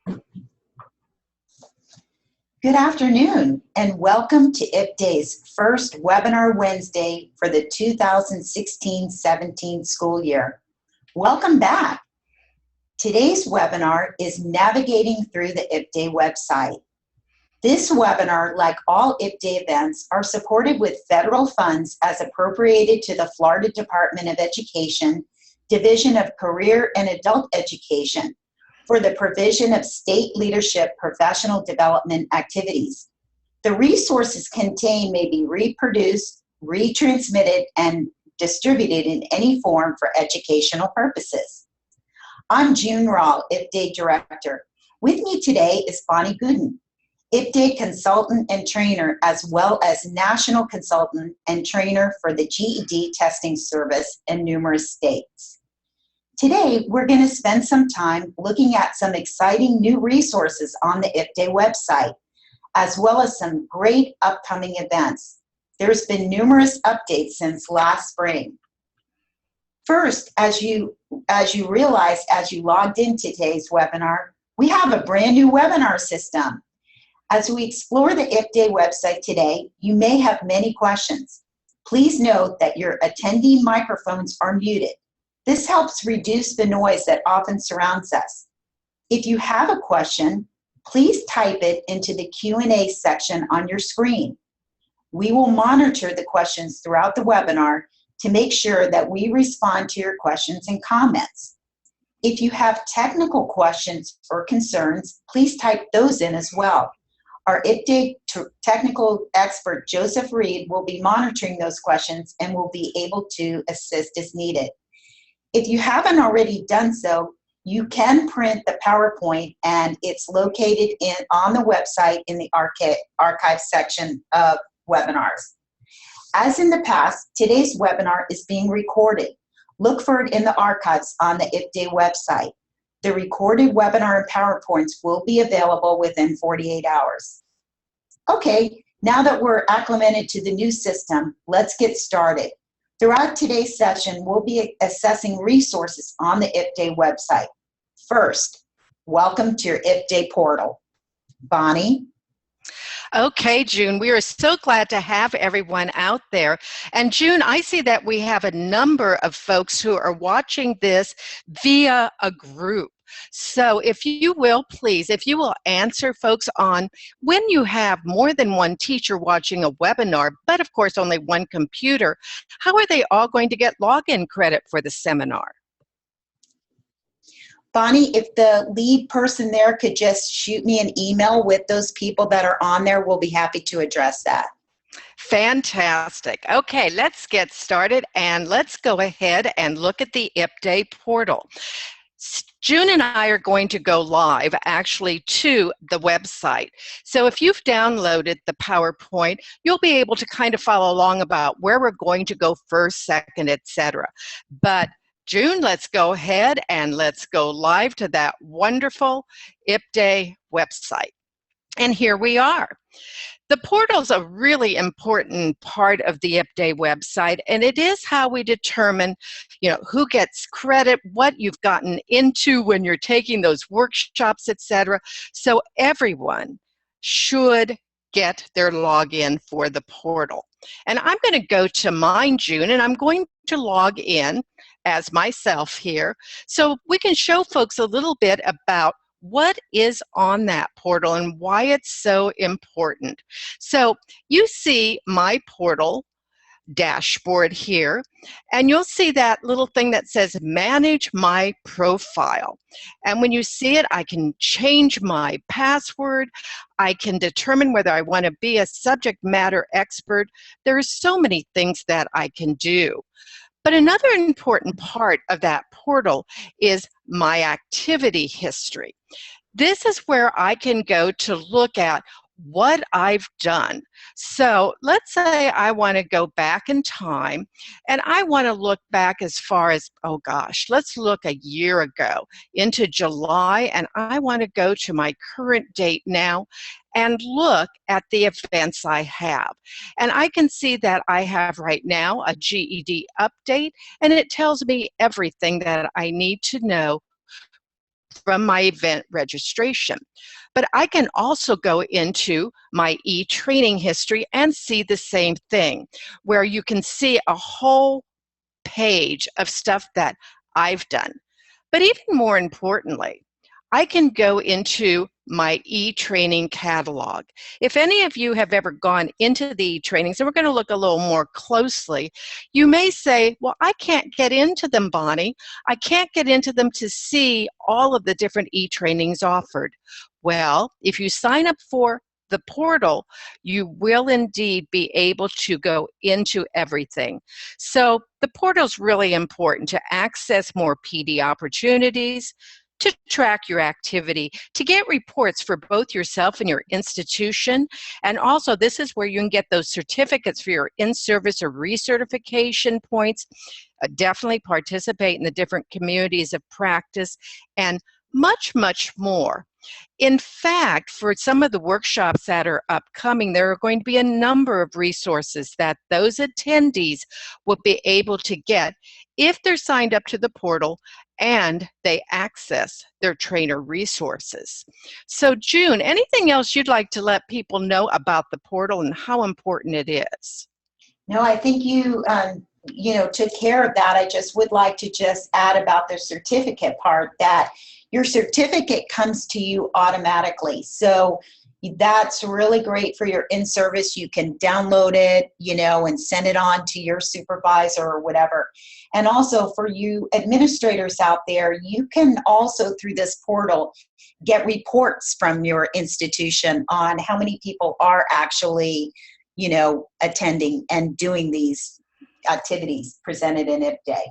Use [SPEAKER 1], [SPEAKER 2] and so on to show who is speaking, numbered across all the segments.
[SPEAKER 1] Good afternoon and welcome to IPDAE's first Webinar Wednesday for the 2016-17 school year. Welcome back. Today's webinar is Navigating Through the IPDAE website. This webinar, like all IPDAE events, are supported with federal funds as appropriated to the Florida Department of Education, Division of Career and Adult Education, for the provision of state leadership professional development activities. The resources contained may be reproduced, retransmitted, and distributed in any form for educational purposes. I'm June Rawl, IPDAE Director. With me today is Bonnie Gooden, IPDAE Consultant and Trainer, as well as National Consultant and Trainer for the GED Testing Service in numerous states. Today, we're going to spend some time looking at some exciting new resources on the IPDAE website, as well as some great upcoming events. There's been numerous updates since last spring. First, as you realized as you logged into today's webinar, we have a brand new webinar system. As we explore the IPDAE website today, you may have many questions. Please note that your attendee microphones are muted. This helps reduce the noise that often surrounds us. If you have a question, please type it into the Q&A section on your screen. We will monitor the questions throughout the webinar to make sure that we respond to your questions and comments. If you have technical questions or concerns, please type those in as well. Our IPDAE technical expert, Joseph Reed, will be monitoring those questions and will be able to assist as needed. If you haven't already done so, you can print the PowerPoint, and it's located on the website in the archive section of webinars. As in the past, today's webinar is being recorded. Look for it in the archives on the IPDAE website. The recorded webinar and PowerPoints will be available within 48 hours. Okay, now that we're acclimated to the new system, let's get started. Throughout today's session, we'll be assessing resources on the IPDAE website. First, welcome to your IPDAE portal. Bonnie?
[SPEAKER 2] Okay, June, we are so glad to have everyone out there. And June, I see that we have a number of folks who are watching this via a group. So if you will, please, if you will answer folks on when you have more than one teacher watching a webinar, but of course only one computer, how are they all going to get login credit for the seminar?
[SPEAKER 1] Bonnie, if the lead person there could just shoot me an email with those people that are on there, we'll be happy to address that.
[SPEAKER 2] Fantastic. Okay, let's get started and let's go ahead and look at the IPDAE portal. June and I are going to go live actually to the website. So if you've downloaded the PowerPoint, you'll be able to kind of follow along about where we're going to go first, second, etc. But June, let's go ahead and let's go live to that wonderful IPDAE website. And here we are. The portal is a really important part of the IPDAE website, and it is how we determine, who gets credit, what you've gotten into when you're taking those workshops, etc. So everyone should get their login for the portal. And I'm going to go to mine, June, and I'm going to log in as myself here so we can show folks a little bit about what is on that portal and why it's so important. So you see my portal dashboard here, and you'll see that little thing that says manage my profile. And when you see it, I can change my password. I can determine whether I want to be a subject matter expert. There are so many things that I can do. But another important part of that portal is my activity history. This is where I can go to look at what I've done. So let's say I want to go back in time and I want to look back as far as, oh gosh, let's look a year ago into July, and I want to go to my current date now and look at the events I have. And I can see that I have right now a GED update, and it tells me everything that I need to know from my event registration. But I can also go into my e-training history and see the same thing, where you can see a whole page of stuff that I've done. But even more importantly, I can go into my e-training catalog. If any of you have ever gone into the e-trainings, and we're going to look a little more closely, you may say, well, I can't get into them, Bonnie. I can't get into them to see all of the different e-trainings offered. Well, if you sign up for the portal, you will indeed be able to go into everything. So the portal is really important to access more PD opportunities, to track your activity, to get reports for both yourself and your institution. And also, this is where you can get those certificates for your in-service or recertification points. Definitely participate in the different communities of practice and much, much more. In fact, for some of the workshops that are upcoming, there are going to be a number of resources that those attendees will be able to get if they're signed up to the portal and they access their trainer resources. So June, anything else you'd like to let people know about the portal and how important it is?
[SPEAKER 1] No, I think you took care of that. I just would like to just add about the certificate part, that your certificate comes to you automatically. So that's really great for your in-service. You can download it, and send it on to your supervisor or whatever. And also for you administrators out there, you can also through this portal get reports from your institution on how many people are actually, attending and doing these activities presented in IPDAE.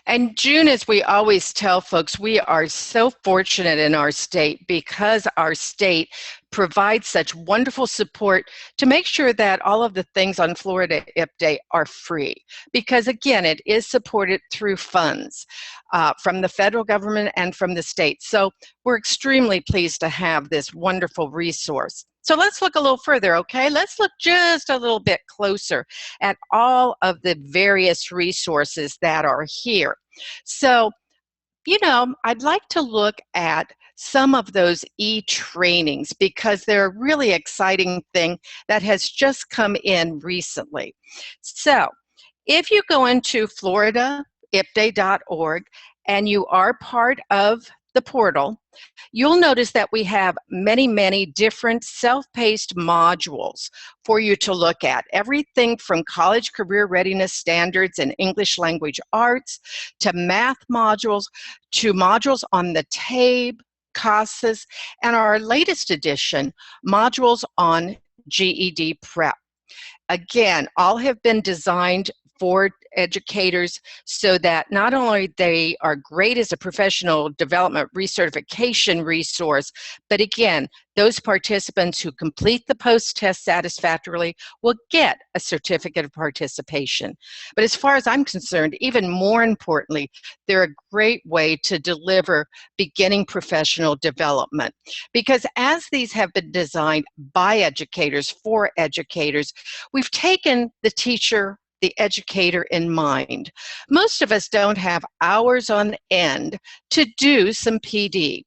[SPEAKER 2] And June, as we always tell folks, we are so fortunate in our state because our state provides such wonderful support to make sure that all of the things on Florida IPDAE are free. Because again, it is supported through funds from the federal government and from the state. So we're extremely pleased to have this wonderful resource. So let's look a little further, okay? Let's look just a little bit closer at all of the various resources that are here. So, I'd like to look at some of those e-trainings because they're a really exciting thing that has just come in recently. So, if you go into floridaipdae.org and you are part of the portal, you'll notice that we have many, many different self-paced modules for you to look at. Everything from college career readiness standards and English language arts to math modules to modules on the TABE, CASAS, and our latest edition, modules on GED prep. Again, all have been designed for educators so that not only they are great as a professional development recertification resource, but again, those participants who complete the post-test satisfactorily will get a certificate of participation. But as far as I'm concerned, even more importantly, they're a great way to deliver beginning professional development. Because as these have been designed by educators for educators, we've taken the teacher, the educator in mind. Most of us don't have hours on end to do some PD.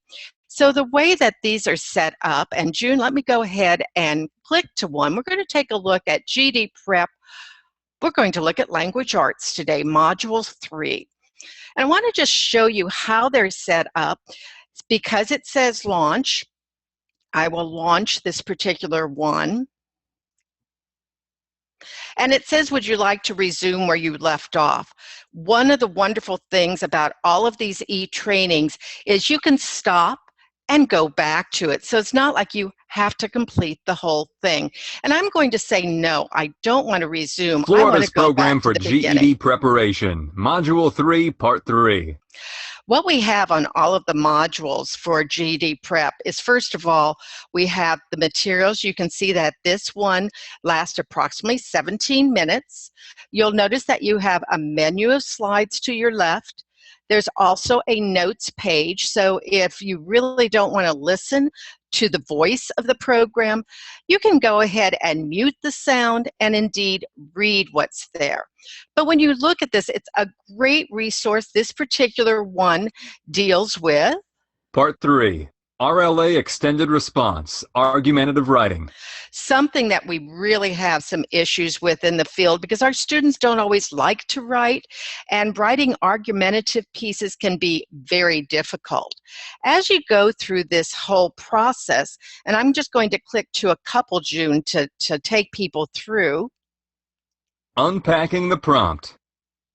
[SPEAKER 2] So the way that these are set up, and June, let me go ahead and click to one. We're going to take a look at GED Prep. We're going to look at Language Arts today, Module 3. And I want to just show you how they're set up. Because it says launch, I will launch this particular one. And it says, would you like to resume where you left off? One of the wonderful things about all of these e-trainings is you can stop and go back to it. So it's not like you have to complete the whole thing. And I'm going to say, no, I don't want to resume.
[SPEAKER 3] Florida's program
[SPEAKER 2] for
[SPEAKER 3] GED preparation, Module 3, Part 3.
[SPEAKER 2] What we have on all of the modules for GED Prep is, first of all, we have the materials. You can see that this one lasts approximately 17 minutes. You'll notice that you have a menu of slides to your left. There's also a notes page, so if you really don't want to listen to the voice of the program, you can go ahead and mute the sound and indeed read what's there. But when you look at this, it's a great resource. This particular one deals with
[SPEAKER 3] Part 3. RLA Extended Response, Argumentative Writing.
[SPEAKER 2] Something that we really have some issues with in the field because our students don't always like to write, and writing argumentative pieces can be very difficult. As you go through this whole process, and I'm just going to click to a couple, June, to take people through.
[SPEAKER 3] Unpacking the prompt.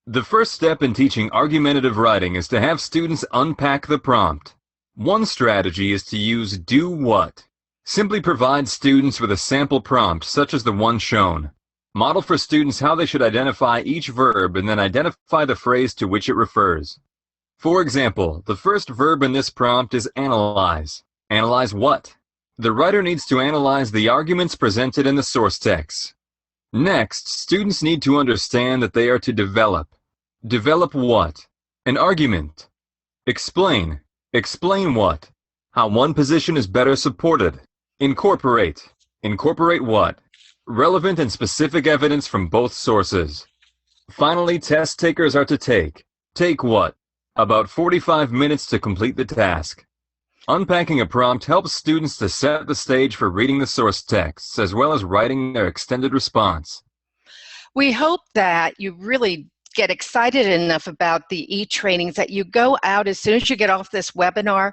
[SPEAKER 3] The first step in teaching argumentative writing is to have students unpack the prompt. One strategy is to use do what. Simply provide students with a sample prompt such as the one shown. Model for students how they should identify each verb and then identify the phrase to which it refers. For example, the first verb in this prompt is analyze. Analyze what? The writer needs to analyze the arguments presented in the source text. Next, students need to understand that they are to develop. Develop what? An argument. Explain. Explain what? How one position is better supported. Incorporate. Incorporate what? Relevant and specific evidence from both sources. Finally, test takers are to take. Take what? About 45 minutes to complete the task. Unpacking a prompt helps students to set the stage for reading the source texts as well as writing their extended response.
[SPEAKER 2] We hope that you really get excited enough about the e-trainings that you go out as soon as you get off this webinar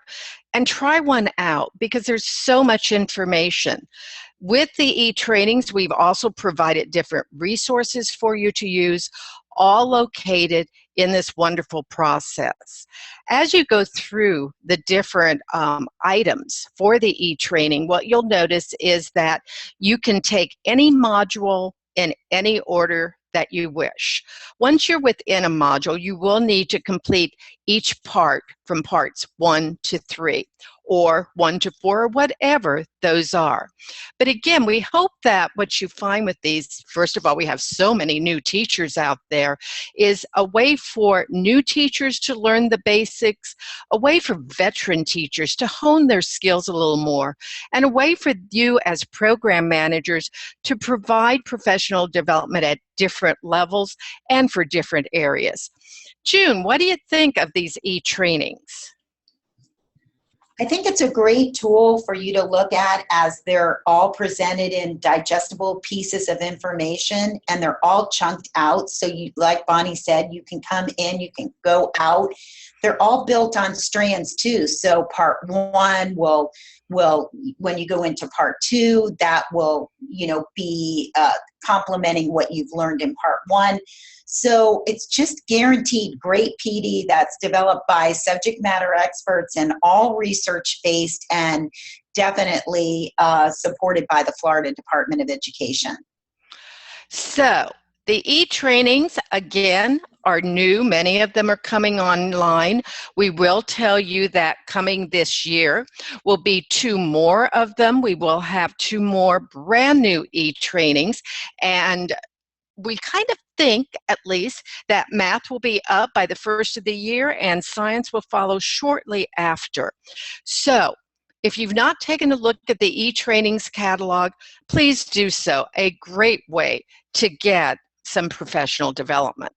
[SPEAKER 2] and try one out because there's so much information. With the e-trainings, we've also provided different resources for you to use, all located in this wonderful process. As you go through the different items for the e-training, what you'll notice is that you can take any module in any order that you wish. Once you're within a module, you will need to complete each part from parts 1 to 3 or 1 to 4 or whatever those are. But again, we hope that what you find with these, first of all, we have so many new teachers out there, is a way for new teachers to learn the basics, a way for veteran teachers to hone their skills a little more, and a way for you as program managers to provide professional development at different levels and for different areas. June, what do you think of these e-trainings?
[SPEAKER 1] I think it's a great tool for you to look at as they're all presented in digestible pieces of information and they're all chunked out. So you, like Bonnie said, you can come in, you can go out. They're all built on strands too. So part 1 will when you go into part 2, that will, be complementing what you've learned in part 1. So it's just guaranteed great PD that's developed by subject matter experts and all research-based and definitely supported by the Florida Department of Education.
[SPEAKER 2] So the e-trainings, again, are new. Many of them are coming online. We will tell you that coming this year will be 2 more of them. We will have 2 more brand new e-trainings, and we kind of think, at least, that math will be up by the first of the year and science will follow shortly after. So if you've not taken a look at the e-trainings catalog, please do so. A great way to get some professional development.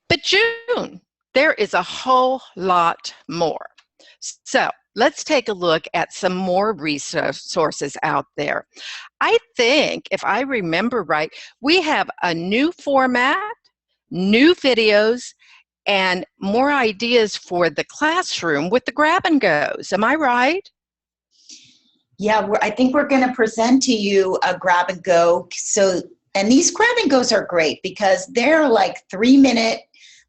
[SPEAKER 2] But June, there is a whole lot more. So let's take a look at some more resources out there. I think, if I remember right, we have a new format, new videos, and more ideas for the classroom with the grab and goes. Am I right?
[SPEAKER 1] Yeah, I think we're going to present to you a grab and go. And these grab and goes are great because they're like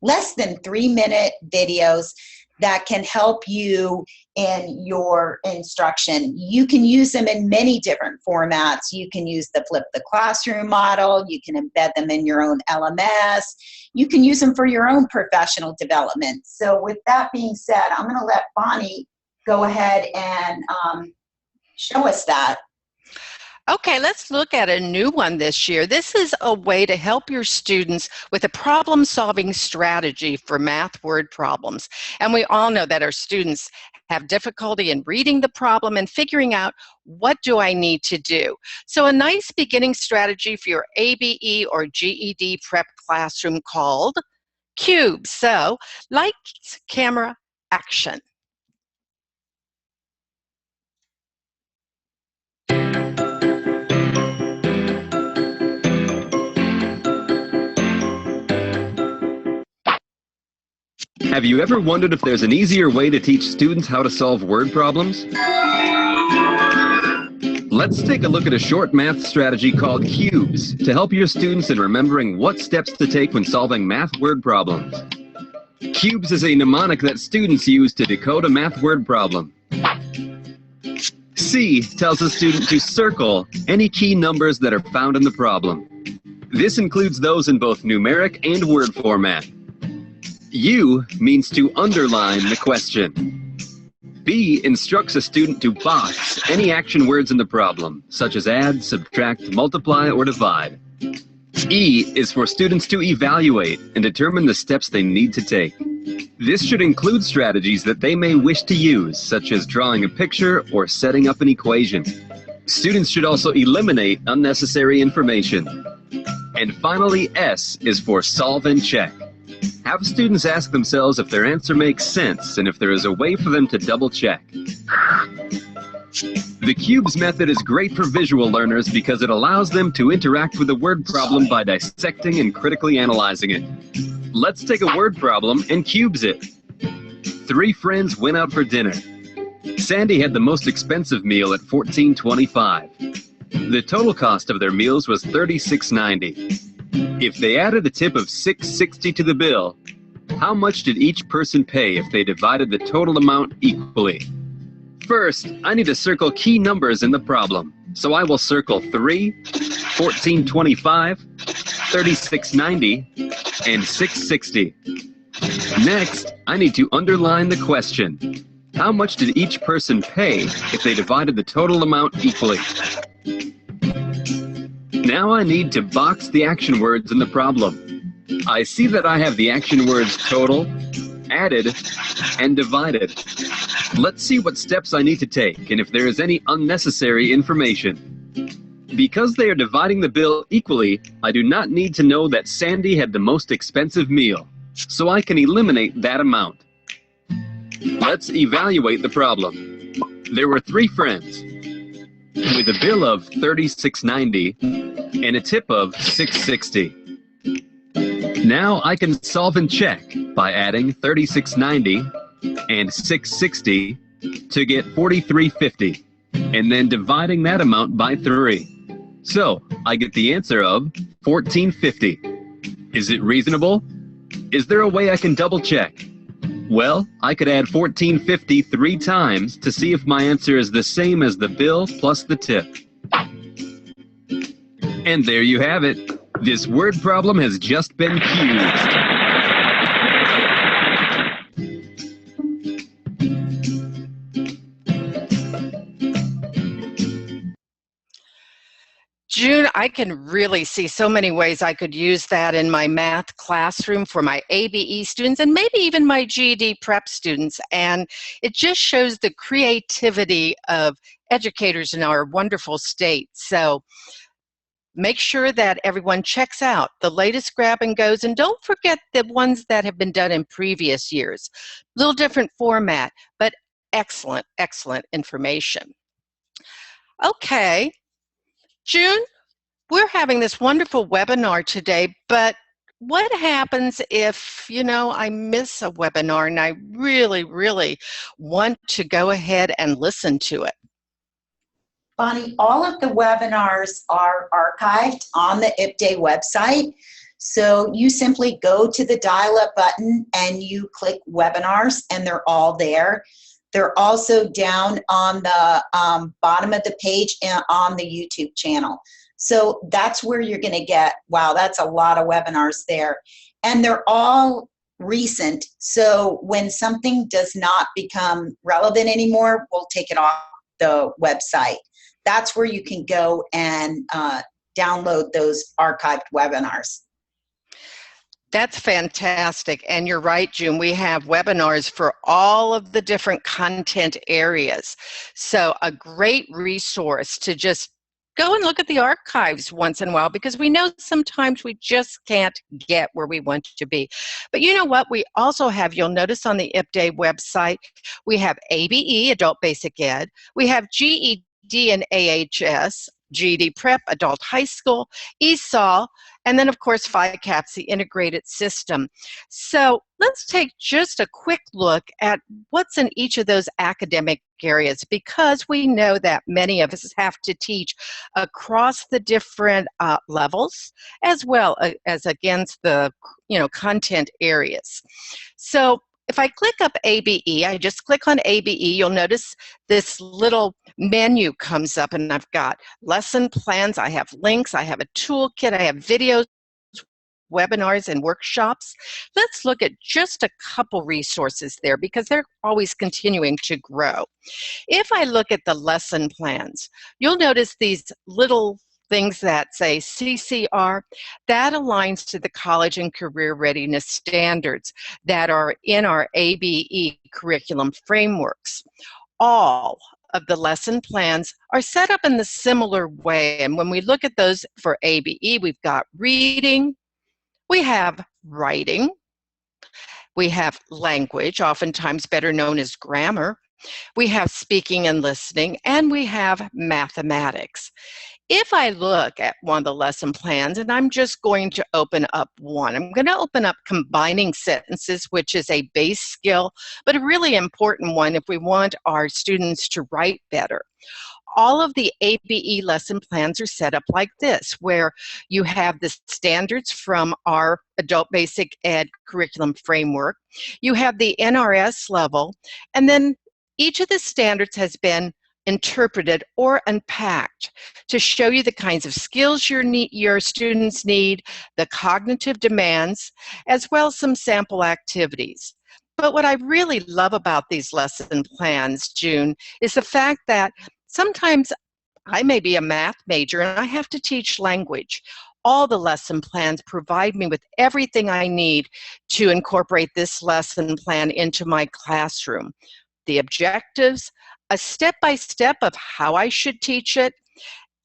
[SPEAKER 1] less than 3-minute videos that can help you in your instruction. You can use them in many different formats. You can use the Flip the Classroom model. You can embed them in your own LMS. You can use them for your own professional development. So with that being said, I'm going to let Bonnie go ahead and show us that.
[SPEAKER 2] Okay, let's look at a new one this year. This is a way to help your students with a problem-solving strategy for math word problems. And we all know that our students have difficulty in reading the problem and figuring out, what do I need to do? So a nice beginning strategy for your ABE or GED prep classroom called CUBE. So, lights, camera, action.
[SPEAKER 3] Have you ever wondered if there's an easier way to teach students how to solve word problems? Let's take a look at a short math strategy called cubes to help your students in remembering what steps to take when solving math word problems. Cubes is a mnemonic that students use to decode a math word problem. C tells a student to circle any key numbers that are found in the problem. This includes those in both numeric and word format. U means to underline the question. B instructs a student to box any action words in the problem, such as add, subtract, multiply, or divide. E is for students to evaluate and determine the steps they need to take. This should include strategies that they may wish to use, such as drawing a picture or setting up an equation. Students should also eliminate unnecessary information. And finally, S is for solve and check. Have students ask themselves if their answer makes sense and if there is a way for them to double check. The cubes method is great for visual learners because it allows them to interact with a word problem by dissecting and critically analyzing it. Let's take a word problem and cubes it. 3 friends went out for dinner. Sandy had the most expensive meal at $14.25. The total cost of their meals was $36.90. If they added a tip of $6.60 to the bill, how much did each person pay if they divided the total amount equally? First, I need to circle key numbers in the problem. So I will circle 3, $14.25, $36.90, and $6.60. Next, I need to underline the question. How much did each person pay if they divided the total amount equally? Now I need to box the action words in the problem. I see that I have the action words total, added, and divided. Let's see what steps I need to take and if there is any unnecessary information. Because they are dividing the bill equally, I do not need to know that Sandy had the most expensive meal, so I can eliminate that amount. Let's evaluate the problem. There were 3 friends with a bill of $36.90 and a tip of $6.60. Now I can solve and check by adding $36.90 and $6.60 to get $43.50 and then dividing that amount by 3. So I get the answer of $14.50. Is it reasonable? Is there a way I can double check? Well, I could add $14.50 3 times to see if my answer is the same as the bill plus the tip. And there you have it. This word problem has just been cubed.
[SPEAKER 2] June, I can really see so many ways I could use that in my math classroom for my ABE students and maybe even my GED prep students. And it just shows the creativity of educators in our wonderful state. So make sure that everyone checks out the latest grab and goes, and don't forget the ones that have been done in previous years. Little different format, but excellent, excellent information. Okay. June, we're having this wonderful webinar today, but what happens if, I miss a webinar and I really, really want to go ahead and listen to it?
[SPEAKER 1] Bonnie, all of the webinars are archived on the IPDAE website. So you simply go to the dial-up button and you click webinars and they're all there. They're also down on the bottom of the page and on the YouTube channel. So that's where you're going to get, wow, that's a lot of webinars there. And they're all recent. So when something does not become relevant anymore, we'll take it off the website. That's where you can go and download those archived webinars.
[SPEAKER 2] That's fantastic. And you're right, June, we have webinars for all of the different content areas. So a great resource to just go and look at the archives once in a while, because we know sometimes we just can't get where we want to be. But you know what? We also have, you'll notice on the IPDAE website, we have ABE, Adult Basic Ed, we have GED and AHS, GED Prep, Adult High School, ESOL, and then of course FICAP's the integrated system. So let's take just a quick look at what's in each of those academic areas, because we know that many of us have to teach across the different levels, as well as against the content areas. So if I click up ABE, I just click on ABE, you'll notice this little menu comes up, and I've got lesson plans, I have links, I have a toolkit, I have videos, webinars, and workshops. Let's look at just a couple resources there, because they're always continuing to grow. If I look at the lesson plans, you'll notice these little things that say CCR. That aligns to the college and career readiness standards that are in our ABE curriculum frameworks. All of the lesson plans are set up in the similar way, and when we look at those for ABE, we've got reading, we have writing, we have language, oftentimes better known as grammar, we have speaking and listening, and we have mathematics. If I look at one of the lesson plans, and I'm just going to open up one, I'm going to open up combining sentences, which is a base skill, but a really important one if we want our students to write better. All of the ABE lesson plans are set up like this, where you have the standards from our Adult Basic Ed curriculum framework, you have the NRS level, and then each of the standards has been interpreted or unpacked to show you the kinds of skills your students need, the cognitive demands, as well as some sample activities. But what I really love about these lesson plans, June, is the fact that sometimes I may be a math major and I have to teach language. All the lesson plans provide me with everything I need to incorporate this lesson plan into my classroom. The objectives, a step-by-step of how I should teach it,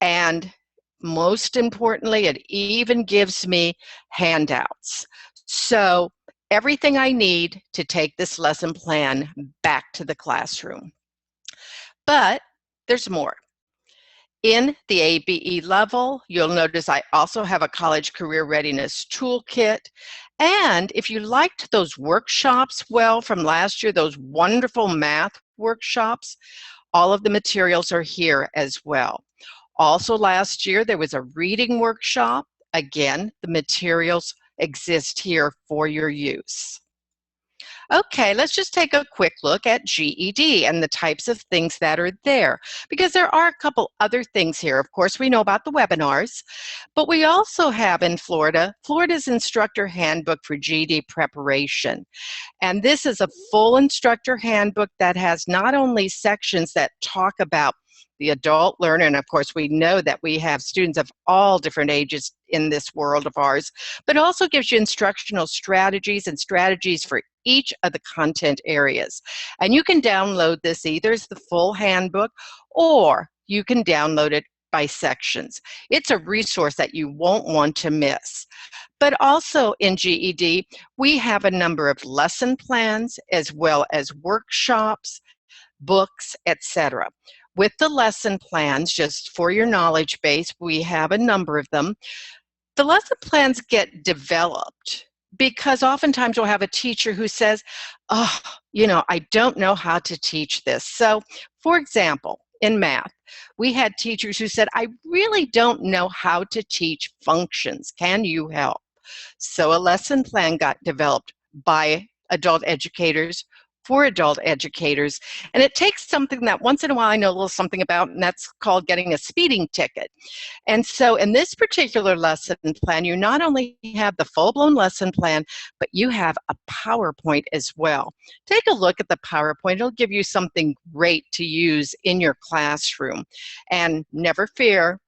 [SPEAKER 2] and most importantly, it even gives me handouts. So everything I need to take this lesson plan back to the classroom. But there's more. In the ABE level, you'll notice I also have a college career readiness toolkit. And if you liked those workshops, well, from last year, those wonderful math workshops, all of the materials are here as well. Also last year, there was a reading workshop. Again, the materials exist here for your use. Okay, let's just take a quick look at GED and the types of things that are there, because there are a couple other things here. Of course, we know about the webinars, but we also have in Florida's Instructor Handbook for GED Preparation. And this is a full instructor handbook that has not only sections that talk about the adult learner, and of course we know that we have students of all different ages in this world of ours, but also gives you instructional strategies and strategies for each of the content areas. And you can download this either as the full handbook, or you can download it by sections. It's a resource that you won't want to miss. But also in GED, we have a number of lesson plans as well as workshops, books, etc. With the lesson plans, just for your knowledge base, we have a number of them. The lesson plans get developed because oftentimes we'll have a teacher who says, oh, I don't know how to teach this. So, for example, in math, we had teachers who said, I really don't know how to teach functions. Can you help? So a lesson plan got developed by adult educators for adult educators. And it takes something that once in a while I know a little something about, and that's called getting a speeding ticket. And so in this particular lesson plan, you not only have the full-blown lesson plan, but you have a PowerPoint as well. Take a look at the PowerPoint. It'll give you something great to use in your classroom. And never fear,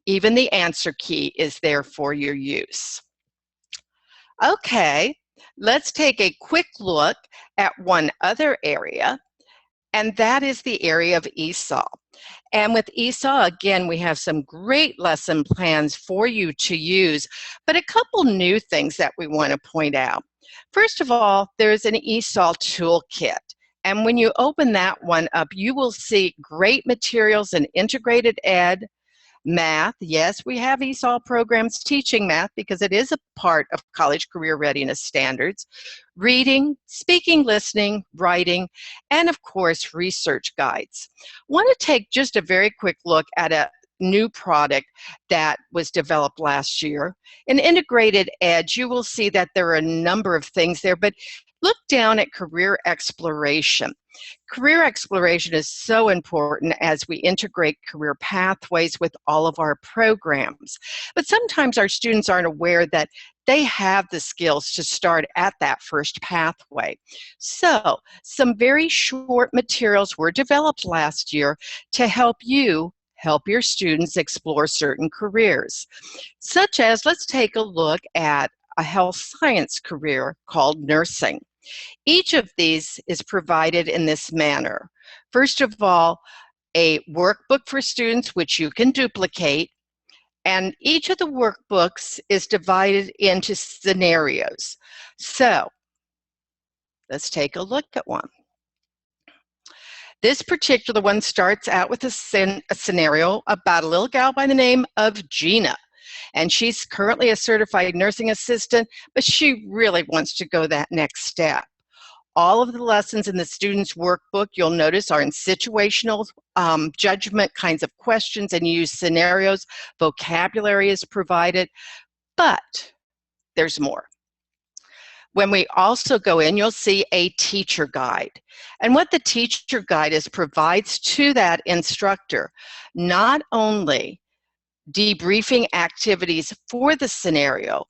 [SPEAKER 2] even the answer key is there for your use. Okay, let's take a quick look at one other area, and that is the area of ESOL. And with ESOL, again, we have some great lesson plans for you to use, but a couple new things that we want to point out. First of all, there's an ESOL toolkit. And when you open that one up, you will see great materials in integrated ed, Math, yes, we have ESOL programs teaching math because it is a part of college career readiness standards. Reading, speaking, listening, writing, and of course, research guides. I want to take just a very quick look at a new product that was developed last year. In Integrated Edge, you will see that there are a number of things there, but look down at career exploration. Career exploration is so important as we integrate career pathways with all of our programs. But sometimes our students aren't aware that they have the skills to start at that first pathway. So, some very short materials were developed last year to help you help your students explore certain careers, such as, let's take a look at a health science career called nursing. Each of these is provided in this manner. First of all, a workbook for students which you can duplicate, and each of the workbooks is divided into scenarios. So, let's take a look at one. This particular one starts out with a scenario about a little gal by the name of Gina. And she's currently a certified nursing assistant, but she really wants to go that next step. All of the lessons in the student's workbook, you'll notice, are in situational judgment kinds of questions and use scenarios. Vocabulary is provided, but there's more. When we also go in, you'll see a teacher guide. And what the teacher guide is provides to that instructor not only debriefing activities for the scenario,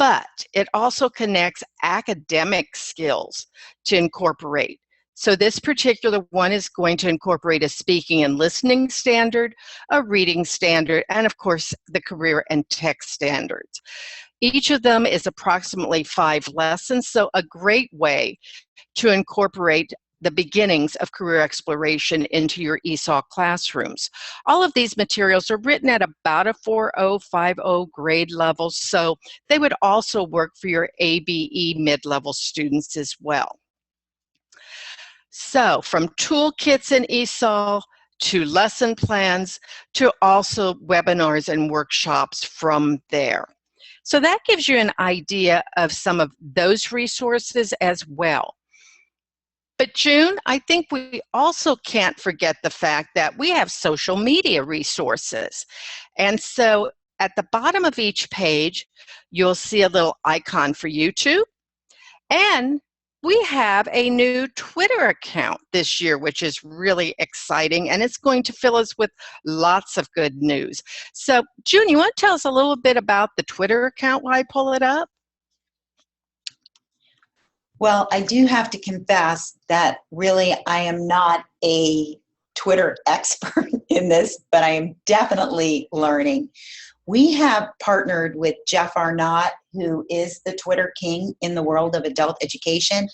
[SPEAKER 2] but it also connects academic skills to incorporate. So this particular one is going to incorporate a speaking and listening standard, a reading standard, and of course the career and tech standards. Each of them is approximately 5 lessons, so a great way to incorporate the beginnings of career exploration into your ESOL classrooms. All of these materials are written at about a 4.050 grade level, so they would also work for your ABE mid-level students as well. So from toolkits in ESOL to lesson plans to also webinars and workshops from there. So that gives you an idea of some of those resources as well. But June, I think we also can't forget the fact that we have social media resources. And so at the bottom of each page, you'll see a little icon for YouTube. And we have a new Twitter account this year, which is really exciting, and it's going to fill us with lots of good news. So, June, you want to tell us a little bit about the Twitter account while I pull it up?
[SPEAKER 1] Well, I do have to confess that really I am not a Twitter expert in this, but I am definitely learning. We have partnered with Jeff Arnott, who is the Twitter king in the world of adult education,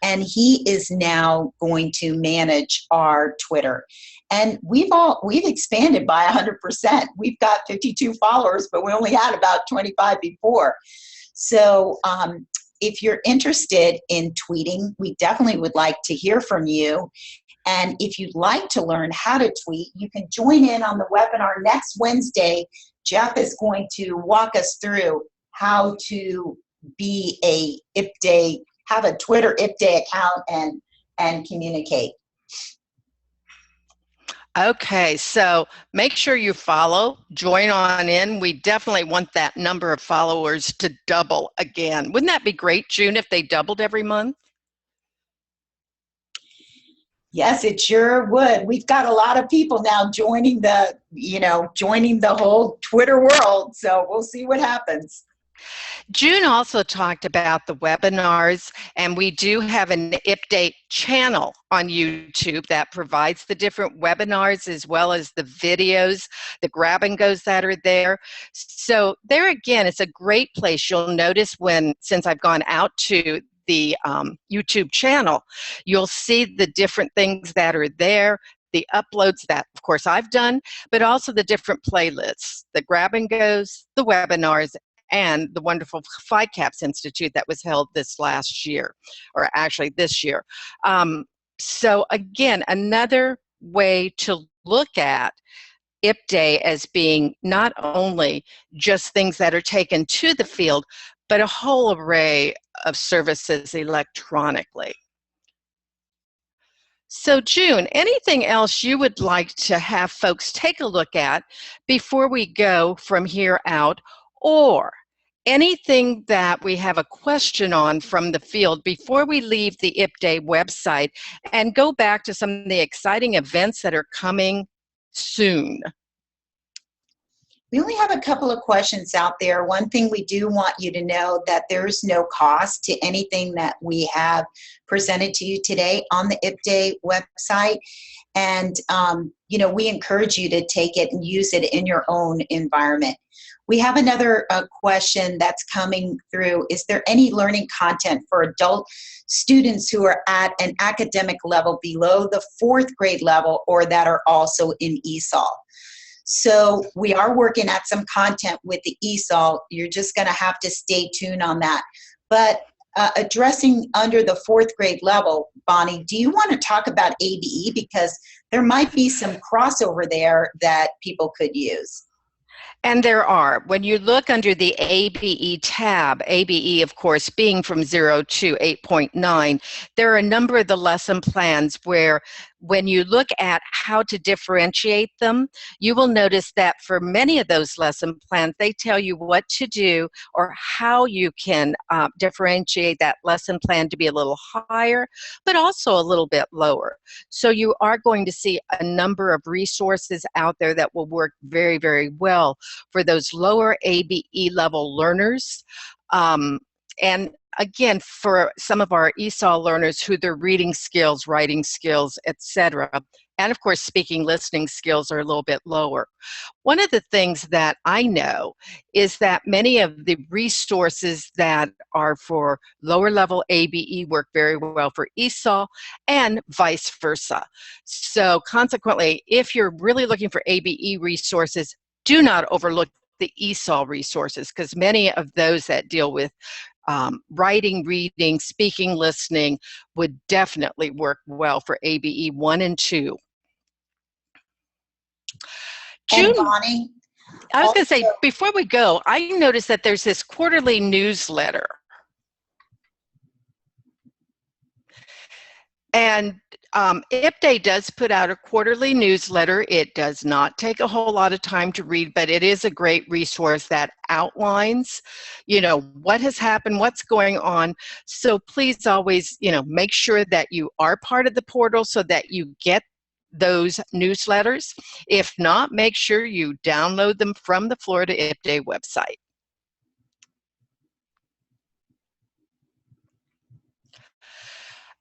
[SPEAKER 1] and he is now going to manage our Twitter. And we've expanded by 100%. We've got 52 followers, but we only had about 25 before. So if you're interested in tweeting, we definitely would like to hear from you. And if you'd like to learn how to tweet, you can join in on the webinar next Wednesday. Jeff is going to walk us through how to be a IPDAE, have a Twitter IPDAE account and communicate.
[SPEAKER 2] Okay, so make sure you follow, join on in. We definitely want that number of followers to double again. Wouldn't that be great, June, if they doubled every month?
[SPEAKER 1] Yes, it sure would. We've got a lot of people now joining the, joining the whole Twitter world. So we'll see what happens.
[SPEAKER 2] June also talked about the webinars, and we do have an IPDAE channel on YouTube that provides the different webinars as well as the videos, the grab and goes that are there. So there again, it's a great place. You'll notice since I've gone out to the YouTube channel, you'll see the different things that are there, the uploads that, of course, I've done, but also the different playlists, the grab and goes, the webinars, and the wonderful FICAPS Institute that was held this last year, or actually this year. So again, another way to look at IPDAE as being not only just things that are taken to the field, but a whole array of services electronically. So June, anything else you would like to have folks take a look at before we go from here out, or anything that we have a question on from the field before we leave the IPDAE website and go back to some of the exciting events that are coming soon?
[SPEAKER 1] We only have a couple of questions out there. One thing we do want you to know that there's no cost to anything that we have presented to you today on the IPDAE website. And, we encourage you to take it and use it in your own environment. We have another question that's coming through. Is there any learning content for adult students who are at an academic level below the 4th grade level or that are also in ESOL? So we are working at some content with the ESOL. You're just going to have to stay tuned on that. But addressing under the 4th grade level, Bonnie, do you want to talk about ABE? Because there might be some crossover there that people could use.
[SPEAKER 2] And there are. When you look under the ABE tab, ABE, of course, being from 0 to 8.9, there are a number of the lesson plans where when you look at how to differentiate them, you will notice that for many of those lesson plans, they tell you what to do or how you can differentiate that lesson plan to be a little higher, but also a little bit lower. So you are going to see a number of resources out there that will work very, very well for those lower ABE level learners. And again, for some of our ESOL learners who their reading skills, writing skills, etc., and of course speaking, listening skills are a little bit lower. One of the things that I know is that many of the resources that are for lower level ABE work very well for ESOL and vice versa. So consequently, if you're really looking for ABE resources, do not overlook the ESOL resources, because many of those that deal with writing, reading, speaking, listening would definitely work well for ABE 1 and 2. June,
[SPEAKER 1] And Bonnie,
[SPEAKER 2] I was going to say, before we go, I noticed that there's this quarterly newsletter. And IPDAE does put out a quarterly newsletter. It does not take a whole lot of time to read, but it is a great resource that outlines, what has happened, what's going on. So please always, make sure that you are part of the portal so that you get those newsletters. If not, make sure you download them from the Florida IPDAE website.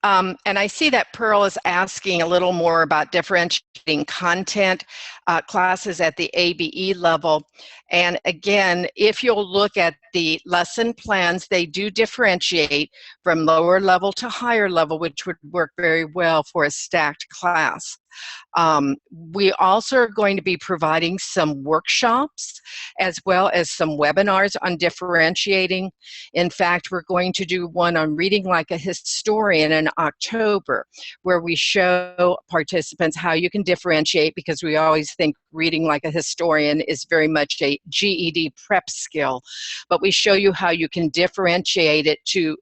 [SPEAKER 2] And I see that Pearl is asking a little more about differentiating content classes at the ABE level. And again, if you'll look at the lesson plans, they do differentiate from lower level to higher level, which would work very well for a stacked class. We also are going to be providing some workshops as well as some webinars on differentiating. In fact, we're going to do one on reading like a historian in October, where we show participants how you can differentiate, because we always think reading like a historian is very much a GED prep skill, but we show you how you can differentiate it to,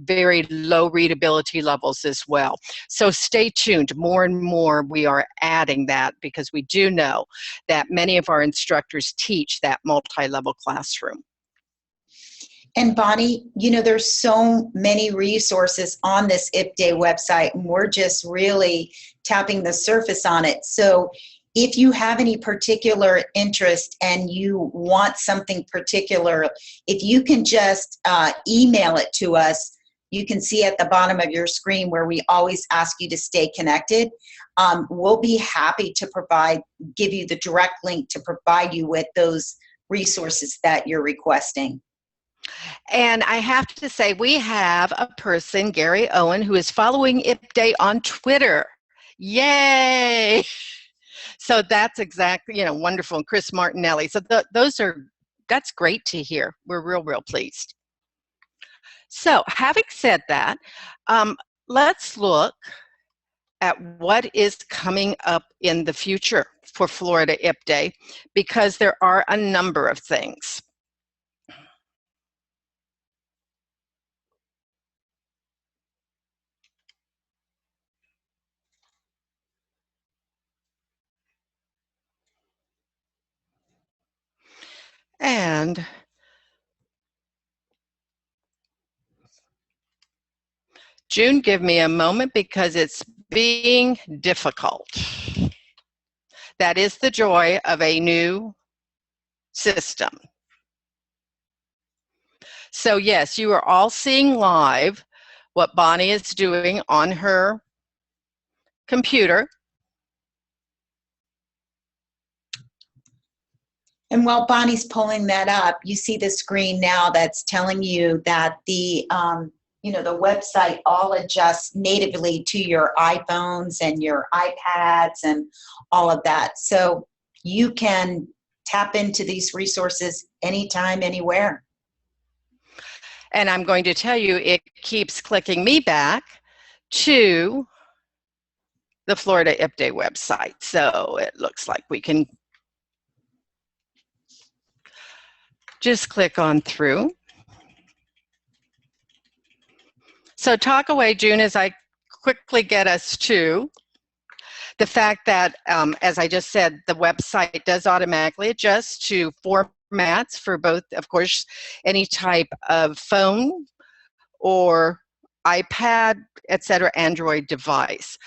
[SPEAKER 2] very low readability levels as well. So stay tuned. More and more we are adding that, because we do know that many of our instructors teach that multi-level classroom.
[SPEAKER 1] And Bonnie, there's so many resources on this IPDAE website, and we're just really tapping the surface on it. So if you have any particular interest and you want something particular, if you can just email it to us. You can see at the bottom of your screen where we always ask you to stay connected. We'll be happy to give you the direct link to provide you with those resources that you're requesting.
[SPEAKER 2] And I have to say, we have a person, Gary Owen, who is following IPDAE on Twitter. Yay! So that's exactly, wonderful. And Chris Martinelli. So that's great to hear. We're real pleased. So having said that, let's look at what is coming up in the future for Florida IPDAE, because there are a number of things. And June, give me a moment because it's being difficult. That is the joy of a new system. So yes, you are all seeing live what Bonnie is doing on her computer.
[SPEAKER 1] And while Bonnie's pulling that up, you see the screen now that's telling you that the the website all adjusts natively to your iPhones and your iPads and all of that. So you can tap into these resources anytime, anywhere.
[SPEAKER 2] And I'm going to tell you, it keeps clicking me back to the Florida IPDAE website. So it looks like we can just click on through. So talk away, June, as I quickly get us to the fact that, as I just said, the website does automatically adjust to formats for both, of course, any type of phone or iPad, etc., Android device.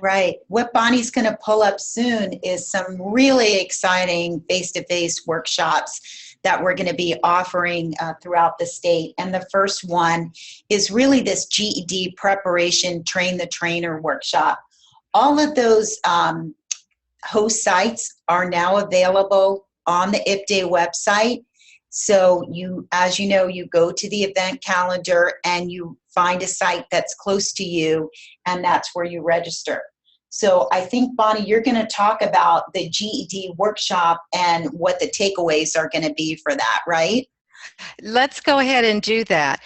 [SPEAKER 1] Right. What Bonnie's going to pull up soon is some really exciting face-to-face workshops that we're going to be offering throughout the state. And the first one is really this GED preparation Train the Trainer workshop. All of those host sites are now available on the IPDAE website. So you, as you know, you go to the event calendar and you find a site that's close to you, and that's where you register. So I think, Bonnie, you're going to talk about the GED workshop and what the takeaways are going to be for that, right?
[SPEAKER 2] Let's go ahead and do that.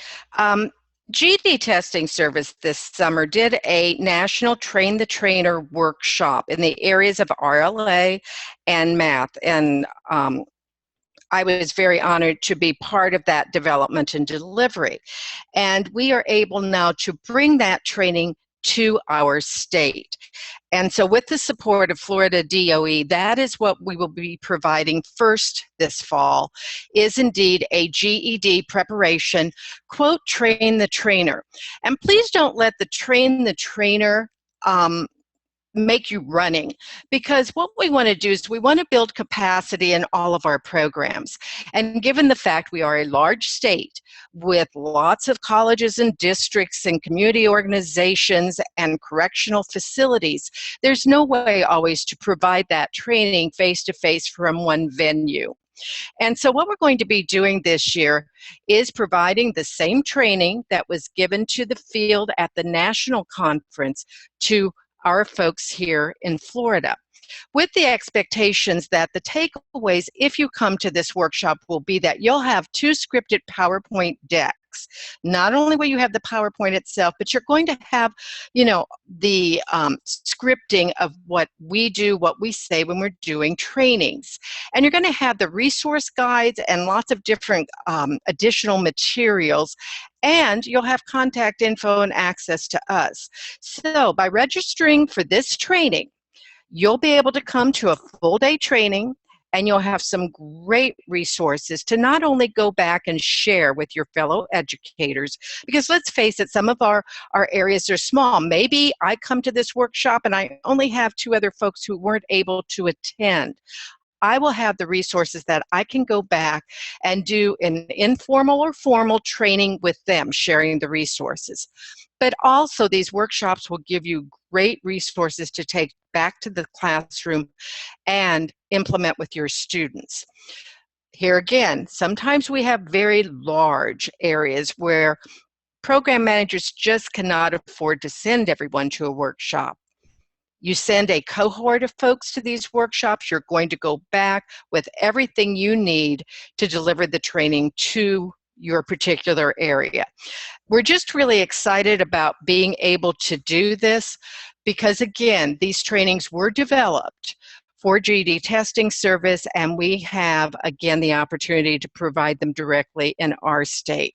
[SPEAKER 2] GED Testing Service this summer did a national Train the Trainer workshop in the areas of RLA and math, and I was very honored to be part of that development and delivery. And we are able now to bring that training to our state. And so with the support of Florida DOE, that is what we will be providing first this fall, is indeed a GED preparation, quote, Train the Trainer. And please don't let the Train the Trainer make you running, because what we want to do is we want to build capacity in all of our programs. And given the fact we are a large state with lots of colleges and districts and community organizations and correctional facilities, there's no way always to provide that training face-to-face from one venue. And so what we're going to be doing this year is providing the same training that was given to the field at the national conference to our folks here in Florida, with the expectations that the takeaways, if you come to this workshop, will be that you'll have 2 scripted PowerPoint decks. Not only will you have the PowerPoint itself, but you're going to have, the scripting of what we do, what we say when we're doing trainings. And you're going to have the resource guides and lots of different additional materials. And you'll have contact info and access to us. So by registering for this training, you'll be able to come to a full day training, and you'll have some great resources to not only go back and share with your fellow educators, because let's face it, some of our areas are small. Maybe I come to this workshop and I only have 2 other folks who weren't able to attend. I will have the resources that I can go back and do an informal or formal training with them, sharing the resources. But also these workshops will give you great resources to take back to the classroom and implement with your students. Here again, sometimes we have very large areas where program managers just cannot afford to send everyone to a workshop. You send a cohort of folks to these workshops, you're going to go back with everything you need to deliver the training to your particular area. We're just really excited about being able to do this because again, these trainings were developed for GED testing service, and we have, again, the opportunity to provide them directly in our state.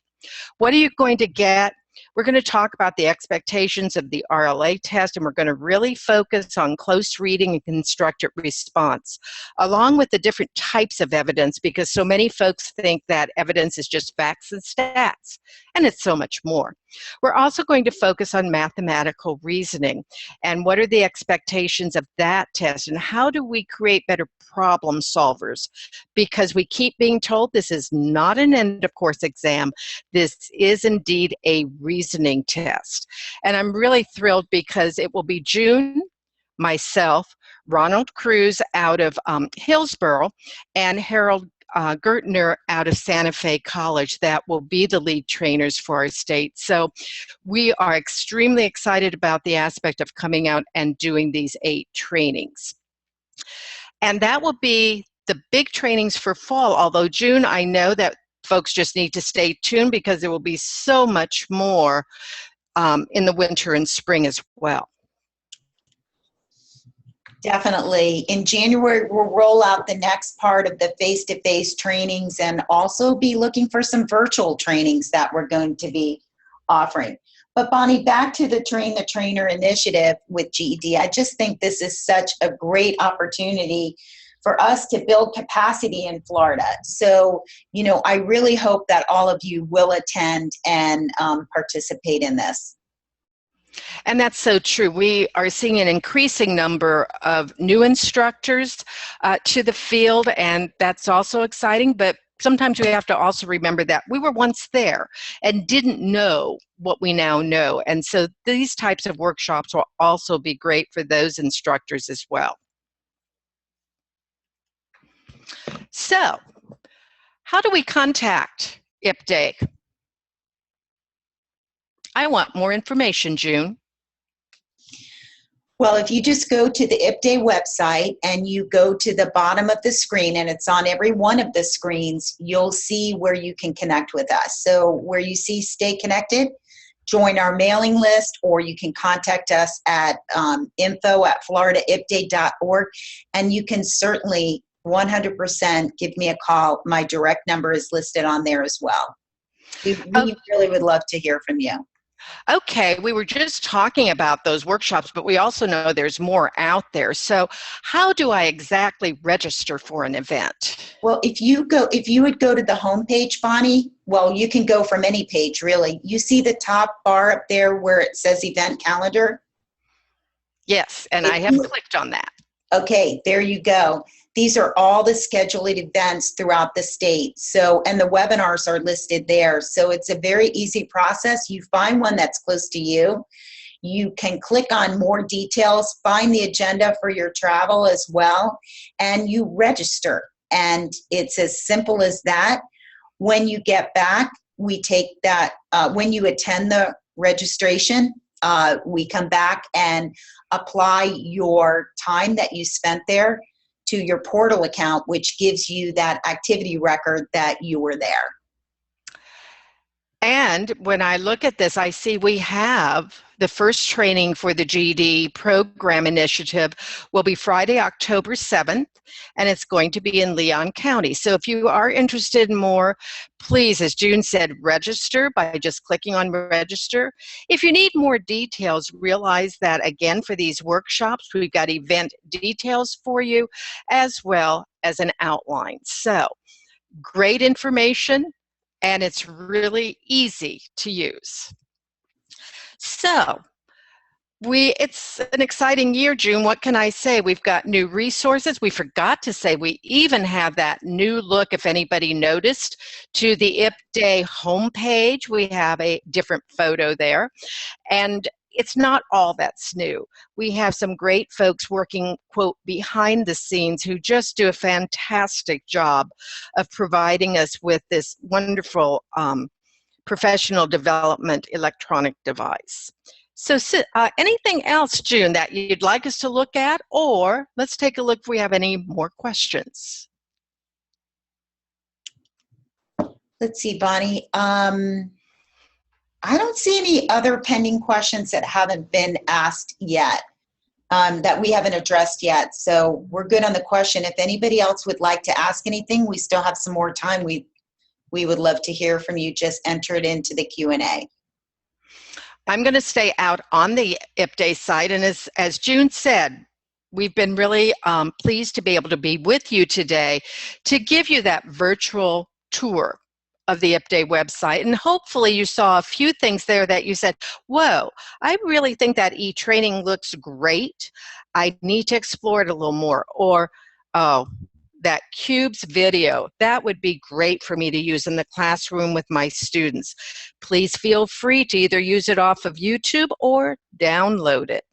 [SPEAKER 2] What are you going to get? We're going to talk about the expectations of the RLA test, and we're going to really focus on close reading and constructed response, along with the different types of evidence, because so many folks think that evidence is just facts and stats, and it's so much more. We're also going to focus on mathematical reasoning, and what are the expectations of that test, and how do we create better problem solvers, because we keep being told this is not an end-of-course exam. This is indeed a reasoning test. And I'm really thrilled because it will be June, myself, Ronald Cruz out of Hillsborough, and Harold Gertner out of Santa Fe College that will be the lead trainers for our state. So we are extremely excited about the aspect of coming out and doing these 8 trainings. And that will be the big trainings for fall, although June, I know that folks just need to stay tuned because there will be so much more in the winter and spring as well.
[SPEAKER 1] Definitely. In January, we'll roll out the next part of the face-to-face trainings and also be looking for some virtual trainings that we're going to be offering. But Bonnie, back to the Train the Trainer initiative with GED. I just think this is such a great opportunity for us to build capacity in Florida. So, you know, I really hope that all of you will attend and participate in this.
[SPEAKER 2] And that's so true. We are seeing an increasing number of new instructors to the field, and that's also exciting. But sometimes we have to also remember that we were once there and didn't know what we now know. And so these types of workshops will also be great for those instructors as well. So, how do we contact IPDAE? I want more information, June.
[SPEAKER 1] Well, if you just go to the IPDAE website and you go to the bottom of the screen, and it's on every one of the screens, you'll see where you can connect with us. So where you see Stay Connected, join our mailing list, or you can contact us at info@floridaipdae.org, and you can certainly 100% give me a call. My direct number is listed on there as well. We really would love to hear from you.
[SPEAKER 2] Okay, we were just talking about those workshops, but we also know there's more out there. So how do I exactly register for an event?
[SPEAKER 1] Well, if you would go to the homepage, Bonnie, well, you can go from any page, really. You see the top bar up there where it says event calendar?
[SPEAKER 2] Yes, and I have clicked on that.
[SPEAKER 1] Okay, there you go. These are all the scheduled events throughout the state. So, and the webinars are listed there. So it's a very easy process. You find one that's close to you. You can click on more details, find the agenda for your travel as well, and you register. And it's as simple as that. When you get back, we take that, when you attend the registration, we come back and apply your time that you spent there to your portal account, which gives you that activity record that you were there.
[SPEAKER 2] And when I look at this, I see we have the first training for the GED program initiative will be Friday, October 7th, and it's going to be in Leon County. So if you are interested in more, please, as June said, register by just clicking on register. If you need more details, realize that, again, for these workshops, we've got event details for you as well as an outline. So great information, and it's really easy to use. So it's an exciting year, June. What can I say? We've got new resources. We forgot to say we even have that new look, if anybody noticed, to the IPDAE homepage. We have a different photo there. And it's not all that's new. We have some great folks working, quote, behind the scenes who just do a fantastic job of providing us with this wonderful professional development electronic device. So anything else, June, that you'd like us to look at? Or let's take a look if we have any more questions.
[SPEAKER 1] Let's see, Bonnie. I don't see any other pending questions that haven't been asked yet. that we haven't addressed yet. So we're good on the question. If anybody else would like to ask anything, we still have some more time. We would love to hear from you. Just enter it into the Q&A.
[SPEAKER 2] I'm going to stay out on the IPDAE site, and as June said, we've been really pleased to be able to be with you today to give you that virtual tour of the IPDAE website. And hopefully you saw a few things there that you said, whoa, I really think that e-training looks great. I need to explore it a little more. Or, oh, that CUBES video, that would be great for me to use in the classroom with my students. Please feel free to either use it off of YouTube or download it.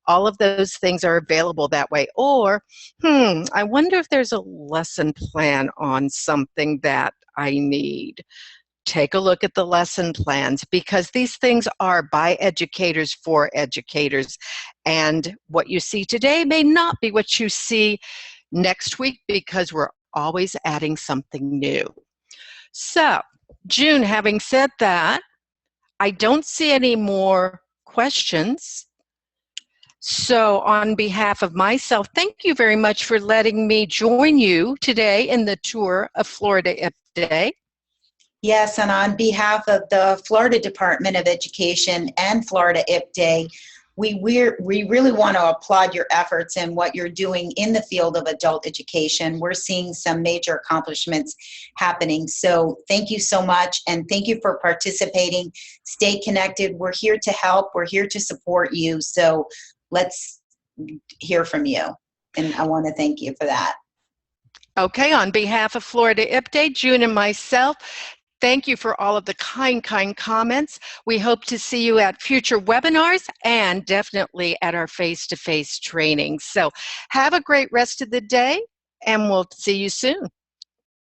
[SPEAKER 2] All of those things are available that way. Or, I wonder if there's a lesson plan on something that I need. Take a look at the lesson plans, because these things are by educators for educators. And what you see today may not be what you see next week, because we're always adding something new. So, June, having said that, I don't see any more questions. So on behalf of myself, thank you very much for letting me join you today in the tour of Florida IPDAE.
[SPEAKER 1] Yes, and on behalf of the Florida Department of Education and Florida IPDAE, we really want to applaud your efforts and what you're doing in the field of adult education. We're seeing some major accomplishments happening. So thank you so much, and thank you for participating. Stay connected. We're here to help. We're here to support you. So let's hear from you. And I want to thank you for that.
[SPEAKER 2] Okay, on behalf of Florida IPDAE, June and myself, thank you for all of the kind comments. We hope to see you at future webinars and definitely at our face-to-face trainings. So have a great rest of the day, and we'll see you soon.